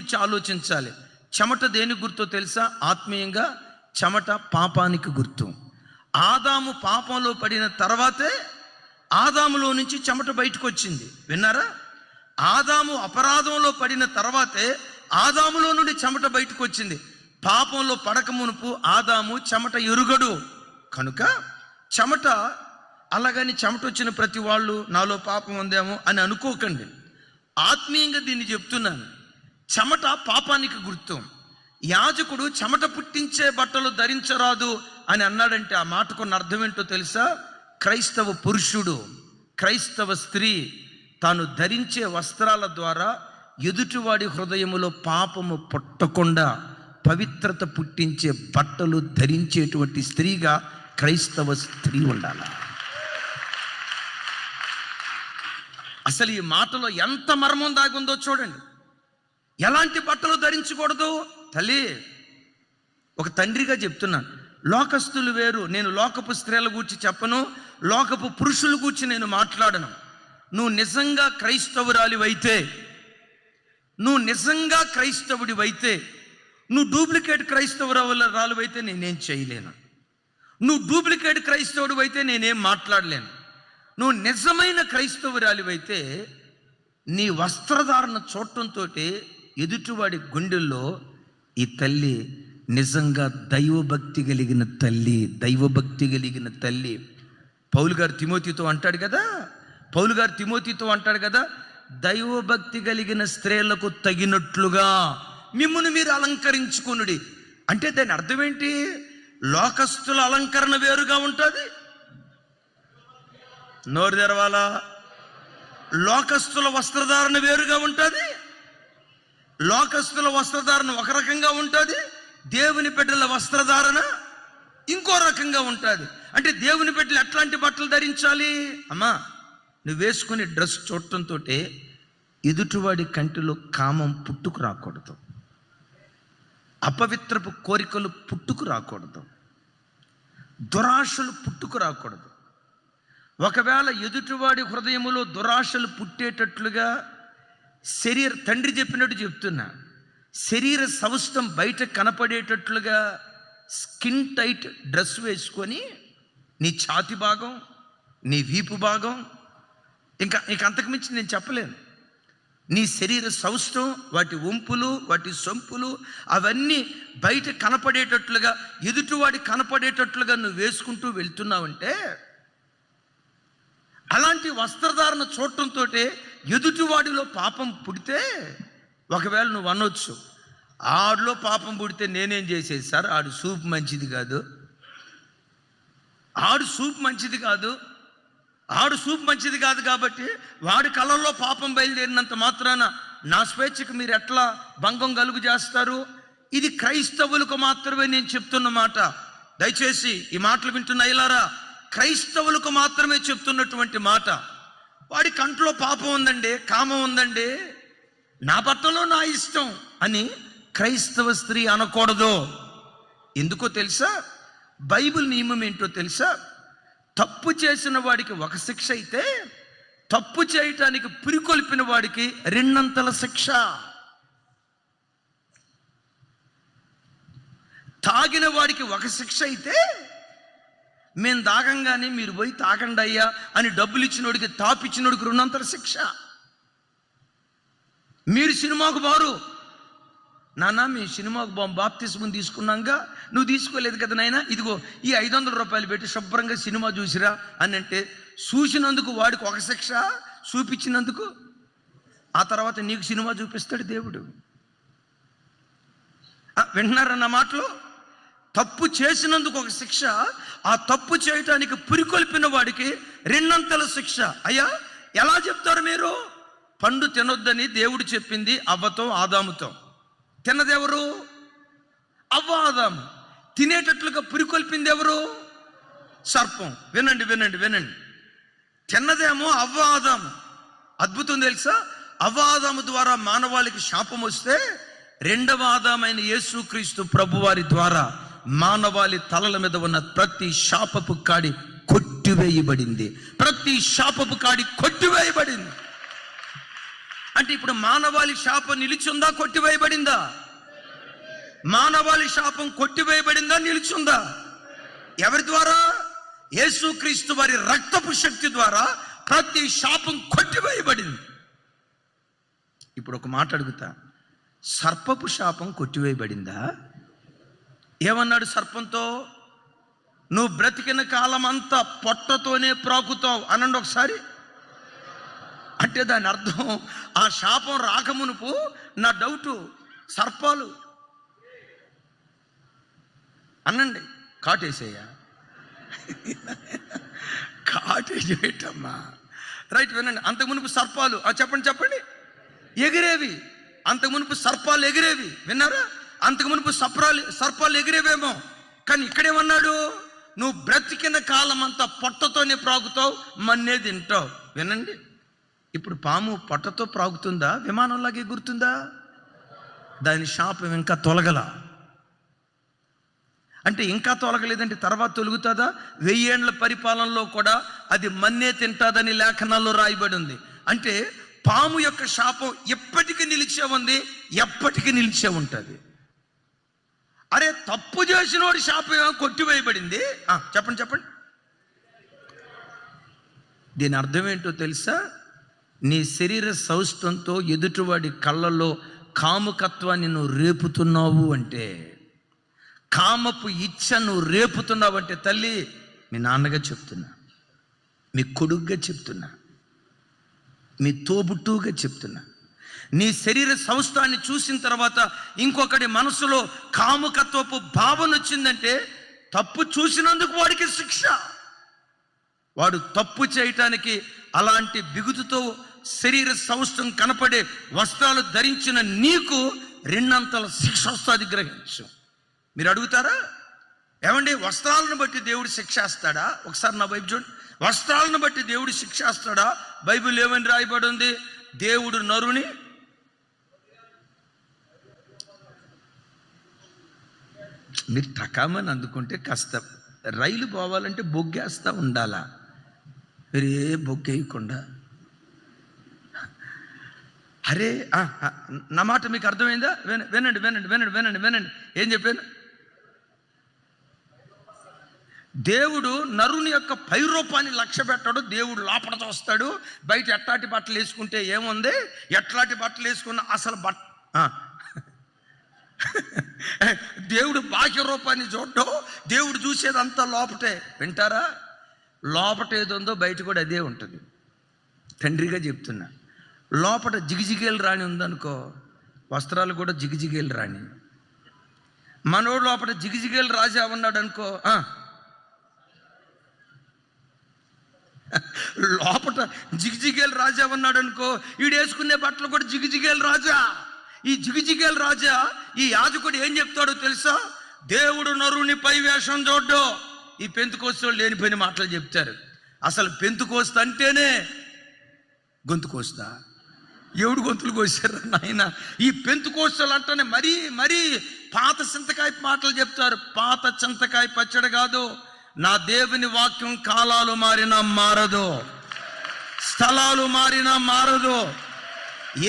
గురించి ఆలోచించాలి. చెమట దేనికి గుర్తో తెలుసా? ఆత్మీయంగా చెమట పాపానికి గుర్తు. ఆదాము పాపంలో పడిన తర్వాతే ఆదాములో నుంచి చెమట బయటకు వచ్చింది. విన్నారా? ఆదాము అపరాధంలో పడిన తర్వాతే ఆదాములో నుండి చెమట బయటకు వచ్చింది. పాపంలో పడక మునుపు ఆదాము చెమట ఎరుగడు. కనుక చెమట, అలాగని చెమట వచ్చిన ప్రతి వాళ్ళు నాలో పాపం ఉందేమో అని అనుకోకండి. ఆత్మీయంగా దీన్ని చెప్తున్నాను. చెమట పాపానికి గుర్తు. యాజకుడు చెమట పుట్టించే బట్టలు ధరించరాదు అని అన్నాడంటే ఆ మాటకున్న అర్థం ఏంటో తెలుసా? క్రైస్తవ పురుషుడు, క్రైస్తవ స్త్రీ తాను ధరించే వస్త్రాల ద్వారా ఎదుటివాడి హృదయములో పాపము పుట్టకుండా పవిత్రత పుట్టించే బట్టలు ధరించేటువంటి స్త్రీగా క్రైస్తవ స్త్రీ ఉండాలి. అసలు ఈ మాటలో ఎంత మర్మం దాగుందో చూడండి. ఎలాంటి బట్టలు ధరించకూడదు? తల్లి, ఒక తండ్రిగా చెప్తున్నాను, లోకస్తులు వేరు. నేను లోకపు స్త్రీల గురించి చెప్పను, లోకపు పురుషుల గురించి నేను మాట్లాడను. నువ్వు నిజంగా క్రైస్తవురాలివైతే, నువ్వు నిజంగా క్రైస్తవుడివైతే, నువ్వు డూప్లికేట్ క్రైస్తవురాలివైతే నేనేం చేయలేను. నువ్వు డూప్లికేట్ క్రైస్తవుడివైతే నేనేం మాట్లాడలేను. నువ్వు నిజమైన క్రైస్తవురాలివైతే నీ వస్త్రధారణ చూడటంతో ఎదుటివాడి గుండెల్లో ఈ తల్లి నిజంగా దైవభక్తి కలిగిన తల్లి, దైవభక్తి కలిగిన తల్లి. పౌలు గారు తిమోతితో అంటాడు కదా, దైవభక్తి కలిగిన స్త్రీలకు తగినట్లుగా మిమ్మును మీరు అలంకరించుకునుడి. అంటే దాని అర్థం ఏంటి? లోకస్తుల అలంకరణ వేరుగా ఉంటుంది. నోరు తెరవాలా? లోకస్తుల వస్త్రధారణ వేరుగా ఉంటుంది. లోకస్తుల వస్త్రధారణ ఒక రకంగా ఉంటుంది, దేవుని బిడ్డల వస్త్రధారణ ఇంకో రకంగా ఉంటుంది. అంటే దేవుని బిడ్డలు ఎట్లాంటి బట్టలు ధరించాలి? అమ్మా, నువ్వు వేసుకునే డ్రెస్ చూడటంతో ఎదుటివాడి కంటిలో కామం పుట్టుకు రాకూడదు, అపవిత్రపు కోరికలు పుట్టుకు రాకూడదు, దురాశలు పుట్టుకు రాకూడదు. ఒకవేళ ఎదుటివాడి హృదయములో దురాశలు పుట్టేటట్లుగా తండ్రి చెప్పినట్టు చెప్తున్నా, శరీర సౌష్టం బయట కనపడేటట్లుగా స్కిన్ టైట్ డ్రెస్ వేసుకొని నీ ఛాతి భాగం, నీ వీపు భాగం, ఇంకా అంతకుమించి నేను చెప్పలేను. నీ శరీర సౌష్టం, వాటి వంపులు, వాటి సొంపులు అవన్నీ బయట కనపడేటట్లుగా, ఎదుటివాడి కనపడేటట్లుగా నువ్వు వేసుకుంటూ వెళ్తున్నావంటే, అలాంటి వస్త్రధారణ చూడటంతో ఎదుటివాడిలో పాపం పుడితే, ఒకవేళ నువ్వు అనొచ్చు, ఆడిలో పాపం పుడితే నేనేం చేసేది సార్, ఆడు సూప్ మంచిది కాదు, ఆడు సూప్ మంచిది కాదు కాబట్టి వాడి కళ్ళల్లో పాపం బయలుదేరినంత మాత్రాన నా స్వేచ్ఛకు మీరు ఎట్లా భంగం కలుగు చేస్తారు? ఇది క్రైస్తవులకు మాత్రమే నేను చెప్తున్న మాట. దయచేసి ఈ మాటలు వింటున్న అయ్యలారా, క్రైస్తవులకు మాత్రమే చెప్తున్నటువంటి మాట. వాడి కంట్లో పాపం ఉందండి, కామం ఉందండి, నా బట్టలో నా ఇష్టం అని క్రైస్తవ స్త్రీ అనకూడదు. ఎందుకో తెలుసా? బైబిల్ నియమం ఏంటో తెలుసా? తప్పు చేసిన వాడికి ఒక శిక్ష అయితే, తప్పు చేయటానికి పురికొల్పిన వాడికి 2 అంతల శిక్ష. తాగిన వాడికి ఒక శిక్ష అయితే, మేము తాగంగానే మీరు పోయి తాగండి అయ్యా అని డబ్బులు ఇచ్చినోడికి, తాపిచ్చినోడికి 2 అంతల శిక్ష. మీరు సినిమాకు బారు, నాన్న మీ సినిమాకు బాప్తిస్మం తీసుకున్నాక నువ్వు తీసుకోలేదు కదా నాయన, ఇదిగో ఈ 500 రూపాయలు పెట్టి శుభ్రంగా సినిమా చూసిరా అని అంటే, చూసినందుకు వాడికి ఒక శిక్ష, చూపించినందుకు ఆ తర్వాత నీకు సినిమా చూపిస్తాడు దేవుడు. వింటున్నారన్న మాటలు? తప్పు చేసినందుకు ఒక శిక్ష, ఆ తప్పు చేయటానికి పురికొల్పిన వాడికి 2 అంతల శిక్ష. అయ్యా, ఎలా చెప్తారు మీరు? పండు తినొద్దని దేవుడు చెప్పింది అవ్వతో, ఆదాముతో. తిన్నదెవరు? అవ్వ, ఆదాము. తినేటట్లుగా పురికొల్పింది ఎవరు? సర్పం. వినండి. తిన్నదేమో అవ్వ, ఆదాము. అద్భుతం తెలుసా? అవ్వ, ఆదాము ద్వారా మానవాళికి శాపం వస్తే, 2వ ఆదామైన యేసుక్రీస్తు ప్రభువారి ద్వారా మానవాళి తలల మీద ఉన్న ప్రతి శాపపు కాడి కొట్టివేయబడింది. అంటే ఇప్పుడు మానవాళి శాపం నిలిచుందా, కొట్టివేయబడిందా? మానవాళి శాపం కొట్టివేయబడిందా, నిలిచుందా? ఎవరి ద్వారా? యేసుక్రీస్తు వారి రక్తపు శక్తి ద్వారా ప్రతి శాపం కొట్టివేయబడింది. ఇప్పుడు ఒక మాట అడుగుతా, సర్పపు శాపం కొట్టివేయబడిందా? ఏమన్నాడు సర్పంతో? నువ్వు బ్రతికిన కాలం అంతా పొట్టతోనే ప్రాకుతావు అనండి ఒకసారి. అంటే దాని అర్థం ఆ శాపం రాకమునుపు నా డౌటు, సర్పాలు అనండి కాటేసేయా? కాటేసేటమ్మా, రైట్, వినండి. అంతకు మునుపు సర్పాలు చెప్పండి ఎగిరేవి. అంతకు మునుపు సర్పాలు ఎగిరేవి, విన్నారా? అంతకు మునుపు సర్పాలు ఎగిరేవేమో. కానీ ఇక్కడేమన్నాడు? నువ్వు బ్రతికిన కాలం అంతా పొట్టతోనే ప్రాగుతావు, మన్నే తింటావు. వినండి, ఇప్పుడు పాము పొట్టతో ప్రాగుతుందా, విమానంలాగే ఎగురుతుందా? దాని శాపం ఇంకా తొలగల. అంటే ఇంకా తొలగలేదంటే తర్వాత తొలుగుతుందా? 1000 ఏండ్ల పరిపాలనలో కూడా అది మన్నే తింటాదని లేఖనాల్లో రాయబడి ఉంది. అంటే పాము యొక్క శాపం ఎప్పటికీ నిలిచే ఉంది, ఎప్పటికీ నిలిచే ఉంటుంది. అరే, తప్పు చేసిన వాడి శాపం కొట్టివేయబడింది. చెప్పండి. దీని అర్థం ఏంటో తెలుసా? నీ శరీర సౌష్ఠంతో ఎదుటివాడి కళ్ళల్లో కాముకత్వాన్ని నువ్వు రేపుతున్నావు అంటే, కామపు ఇచ్చ నువ్వు రేపుతున్నావు అంటే, తల్లి మీ నాన్నగా చెప్తున్నా, మీ కొడుకుగా చెప్తున్నా, మీ తోబుట్టుగా చెప్తున్నా, నీ శరీర సౌష్ఠాన్ని చూసిన తర్వాత ఇంకొకటి మనసులో కాముకత్వపు భావన వచ్చిందంటే, తప్పు చూసినందుకు వాడికి శిక్ష. వాడు తప్పు చేయటానికి అలాంటి బిగుతుతో శరీర సౌష్ఠం కనపడే వస్త్రాలు ధరించిన నీకు 2 అంతల శిక్ష వస్తుంది, గ్రహించు. మీరు అడుగుతారా, ఏమండి వస్త్రాలను బట్టి దేవుడు శిక్షేస్తాడా? ఒకసారి నా వైపు చూడండి. వస్త్రాలను బట్టి దేవుడు శిక్షేస్తాడా? బైబిల్ ఏమని రాయబడి ఉంది? దేవుడు నరుని మీరు టకామని అందుకుంటే కాస్త రైలు పోవాలంటే బొగ్గేస్తూ ఉండాలా? మీరు ఏ బొగ్గేయకుండా, అరే నా మాట మీకు అర్థమైందా? వినండి. ఏం చెప్పాను? దేవుడు నరుని యొక్క పైరూపాన్ని లక్ష్య పెట్టాడు. దేవుడు లోపల చూస్తాడు. బయట ఎట్లాంటి బట్టలు వేసుకుంటే ఏముంది, ఎట్లాంటి బట్టలు వేసుకున్న అసలు దేవుడు బాహ్య రూపాన్ని చూడడం, దేవుడు చూసేదంతా లోపటే. వింటారా? లోపట ఏదో ఉందో బయట కూడా అదే ఉంటుంది. తండ్రిగా చెప్తున్నా, లోపట జిగిజిగేలు రాణి ఉందనుకో, వస్త్రాలు కూడా జిగిజిగేలు రాణి. మనోడు లోపల జిగిజిగేలు రాజా ఉన్నాడు అనుకో, లోపట జిగిజిగేలు రాజా ఉన్నాడు అనుకో, వీడు వేసుకునే బట్టలు కూడా జిగిజిగేలు రాజా. ఈ జిగిజిగేలు రాజా ఈ యాజకుడు ఏం చెప్తాడో తెలుసా? దేవుడు నరుని పై వేషం చూడ్డు. ఈ పెంతుకోస్తోళ్ళు లేనిపోయిన మాటలు చెప్తారు. అసలు పెంతుకోస్త అంటేనే గొంతు కోస్తా. ఎవడు గొంతులు కోసారు నాయన? ఈ పెంతుకోస్తలు అంటేనే మరీ పాత చింతకాయ మాటలు చెప్తారు. పాత చింతకాయ పచ్చడి కాదు. నా దేవుని వాక్యం కాలాలు మారినా మారదు, స్థలాలు మారినా మారదు.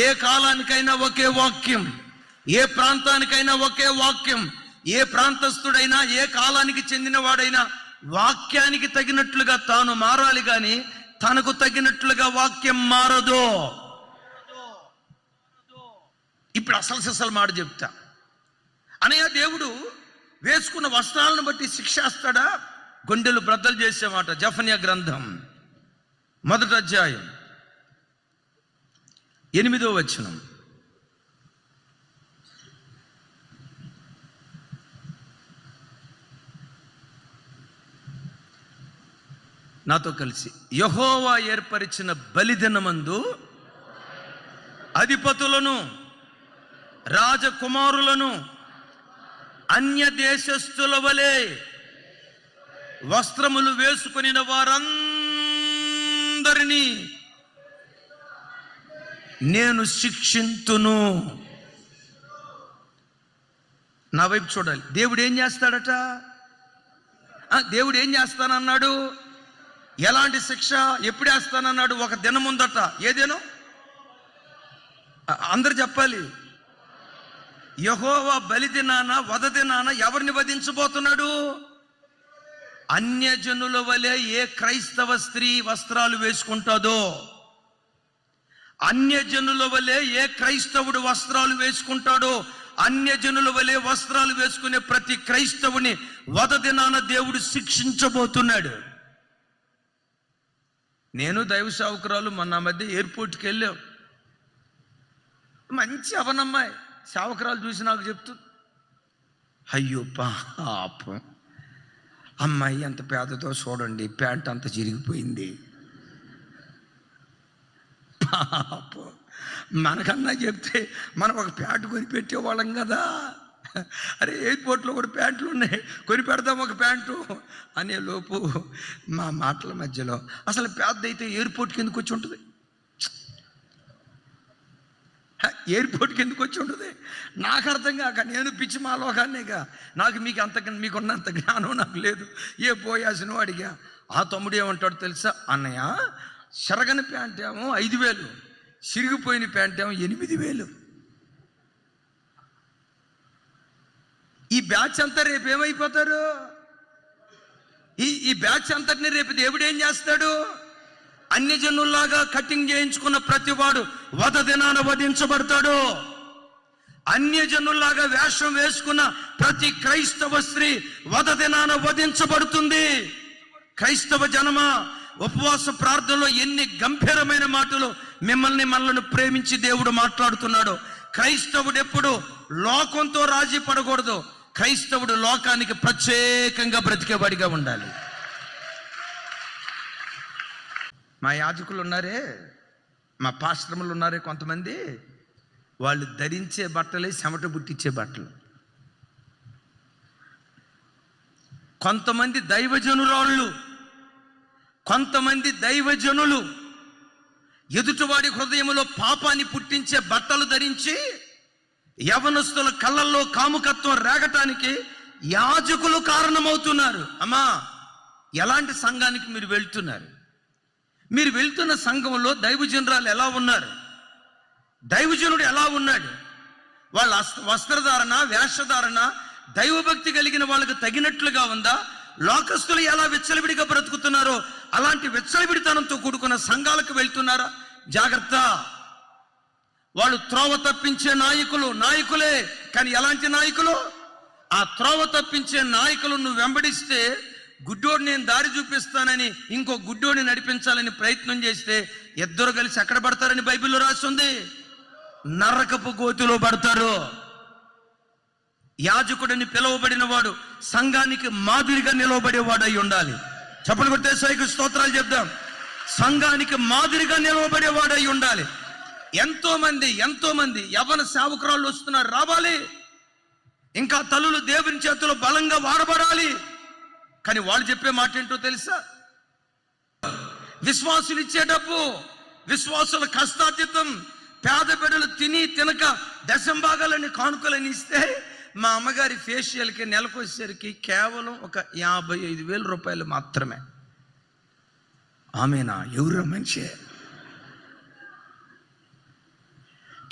ఏ కాలానికైనా ఒకే వాక్యం, ఏ ప్రాంతానికైనా ఒకే వాక్యం. ఏ ప్రాంతస్థుడైనా, ఏ కాలానికి చెందినవాడైనా వాక్యానికి తగినట్లుగా తాను మారాలి, కానీ తనకు తగినట్లుగా వాక్యం మారదు. ఇప్పుడు అసలు మాట చెప్తా. అనయ్య, దేవుడు వేసుకున్న వస్త్రాలను బట్టి శిక్షేస్తాడా? గుండెలు బ్రద్దలు చేసేమాట. జఫన్యా గ్రంథం 1వ అధ్యాయం 8వ వచనం. నాతో కలిసి, యెహోవా ఏర్పరిచిన బలిదినమందు అధిపతులను, రాజకుమారులను అన్య దేశస్థుల వలె వస్త్రములు వేసుకొనిన వారందరినీ నేను శిక్షింతును. నా వైపు చూడాలి. దేవుడు ఏం చేస్తాడట? దేవుడు ఏం చేస్తానన్నాడు? ఎలాంటి శిక్ష ఎప్పుడు వేస్తానన్నాడు? ఒక దినం ఉందట. ఏ దినం? అందరు చెప్పాలి. యెహోవా బలి దినాన వధ దినాన ఎవరిని వధించబోతున్నాడు? అన్యజనుల వలె ఏ క్రైస్తవ స్త్రీ వస్త్రాలు వేసుకుంటుందో, అన్యజనుల వలె ఏ క్రైస్తవుడు వస్త్రాలు వేసుకుంటాడో, అన్యజనుల వలె వస్త్రాలు వేసుకునే ప్రతి క్రైస్తవుని వధ దినాన దేవుడు శిక్షించబోతున్నాడు. నేను దైవ సేవకురాలు మొన్న మధ్య ఎయిర్పోర్ట్కి వెళ్ళాం. మంచి అవనమ్మాయి సేవకురాలు చూసి నాకు చెప్తుంది, అయ్యో పాపం అమ్మాయి ఎంత పేదతో చూడండి, ప్యాంట్ అంత చిరిగిపోయింది, పాపం మనకన్నా చెప్తే మనం ఒక ప్యాంటు కొని పెట్టేవాళ్ళం కదా. అరే ఎయిర్పోర్ట్లో కూడా ప్యాంట్లు ఉన్నాయి, కొని పెడదాం ఒక ప్యాంటు అనే లోపు మా మాటల మధ్యలో అసలు పెద్ద అయితే ఎయిర్పోర్ట్కి ఎందుకు వచ్చి ఉంటుంది? ఎయిర్పోర్ట్కి ఎందుకు వచ్చి ఉంటుంది నాకు అర్థం కాక, నేను పిచ్చి మా లోకాన్నేగా, నాకు మీకున్నంత జ్ఞానం నాకు లేదు. ఏ పోయాసినో అడిగా. ఆ తమ్ముడు ఏమంటాడు తెలుసా? అన్నయ్య చెరగని ప్యాంట్ ఏమో 5,000, చిరిగిపోయిన ప్యాంట్ ఏమో 8,000. ఈ బ్యాచ్ అంతా రేపు ఏమైపోతారు? ఈ బ్యాచ్ అంతటిని రేపు దేవుడు ఏం చేస్తాడు? అన్యజనుల్లాగా కటింగ్ చేయించుకున్న ప్రతివాడు వధ దినాన వధించబడతాడు. అన్యజనుల్లాగా వేషం వేసుకున్న ప్రతి క్రైస్తవ స్త్రీ వధ దినాన వధించబడుతుంది. క్రైస్తవ జనమ, ఉపవాస ప్రార్థనలో ఎన్ని గంభీరమైన మాటలు మనల్ని ప్రేమించి దేవుడు మాట్లాడుతున్నాడు. క్రైస్తవుడు ఎప్పుడు లోకంతో రాజీ పడకూడదు. క్రైస్తవుడు లోకానికి ప్రత్యేకంగా బ్రతికేవాడిగా ఉండాలి. మా యాజకులు ఉన్నారే, మా పాస్టర్లు ఉన్నారే కొంతమంది, వాళ్ళు ధరించే బట్టలే చెమట పుట్టించే బట్టలు. కొంతమంది దైవజనురాళ్ళు, కొంతమంది దైవజనులు ఎదుటివాడి హృదయంలో పాపాన్ని పుట్టించే బట్టలు ధరించి యవనస్తుల కళ్ళల్లో కాముకత్వం రేగటానికి యాజకులు కారణమవుతున్నారు. అమ్మా, ఎలాంటి సంఘానికి మీరు వెళ్తున్నారు? మీరు వెళ్తున్న సంఘంలో దైవజనురాలు ఎలా ఉన్నారు? దైవజనుడు ఎలా ఉన్నాడు? వాళ్ళ వస్త్రధారణ, వేషధారణ దైవభక్తి కలిగిన వాళ్ళకు తగినట్లుగా ఉందా? లోకస్తులు ఎలా విచ్చలవిడిగా బ్రతుకుతున్నారో అలాంటి విచ్చలవిడితనంతో కూడుకున్న సంఘాలకు వెళ్తున్నారా? జాగ్రత్త. వాళ్ళు త్రోవ తప్పించే నాయకులే, కానీ ఎలాంటి నాయకులు? ఆ త్రోవ తప్పించే నాయకులు నువ్వు వెంబడిస్తే, గుడ్డోడు నేను దారి చూపిస్తానని ఇంకో గుడ్డోడిని నడిపించాలని ప్రయత్నం చేస్తే ఇద్దరు కలిసి ఎక్కడ పడతారని బైబిల్లో రాస్తుంది? నరకపు గోతిలో పడతారు. యాజకుడిని పిలువబడిన వాడు సంఘానికి మాదిరిగా నిలవబడేవాడు అయి ఉండాలి. చప్పట్లు కొట్టే సైకి స్తోత్రాలు చెప్దాం. సంఘానికి మాదిరిగా నిలవబడేవాడు అయి ఉండాలి. ఎంతో మంది యవ్వన సేవకురాళ్ళు వస్తున్నారు, రావాలి. ఇంకా తల్లులు దేవుని చేతిలో బలంగా వాడబడాలి. కానీ వాళ్ళు చెప్పే మాట ఏంటో తెలుసా? విశ్వాసులు ఇచ్చే డబ్బు, విశ్వాసుల కష్టాతీతం, పేద బిడ్డలు తినక దశంభాగాలని కానుకలని ఇస్తే మా అమ్మగారి ఫేషియల్కి నెలకు వచ్చేసరికి కేవలం ఒక 55,000 రూపాయలు మాత్రమే. ఆమెనా? ఎవరు మనిషి?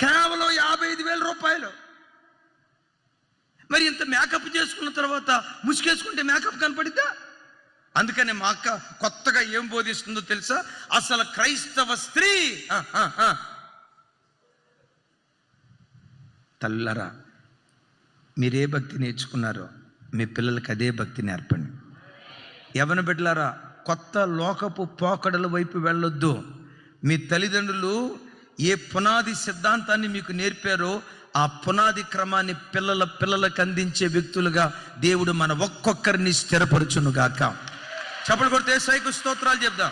కేవలం 55,000 రూపాయలు. మరి ఇంత మేకప్ చేసుకున్న తర్వాత ముసుకేసుకుంటే మేకప్ కనపడిద్దా? అందుకని మా అక్క కొత్తగా ఏం బోధిస్తుందో తెలుసా? అసలు క్రైస్తవ స్త్రీ, తల్లరా, మీరే భక్తి నేర్చుకున్నారో మీ పిల్లలకి అదే భక్తి నేర్పండి. యవ్వన బిడ్డలారా, కొత్త లోకపు పోకడల వైపు వెళ్ళొద్దు. మీ తల్లిదండ్రులు ఏ పునాది సిద్ధాంతాన్ని మీకు నేర్పారో ఆ పునాది క్రమాన్ని పిల్లలకు అందించే వ్యక్తులుగా దేవుడు మన ఒక్కొక్కరిని స్థిరపరచునుగాక. చప్పట్లు కొడితే సైకు స్తోత్రాలు చెప్దాం.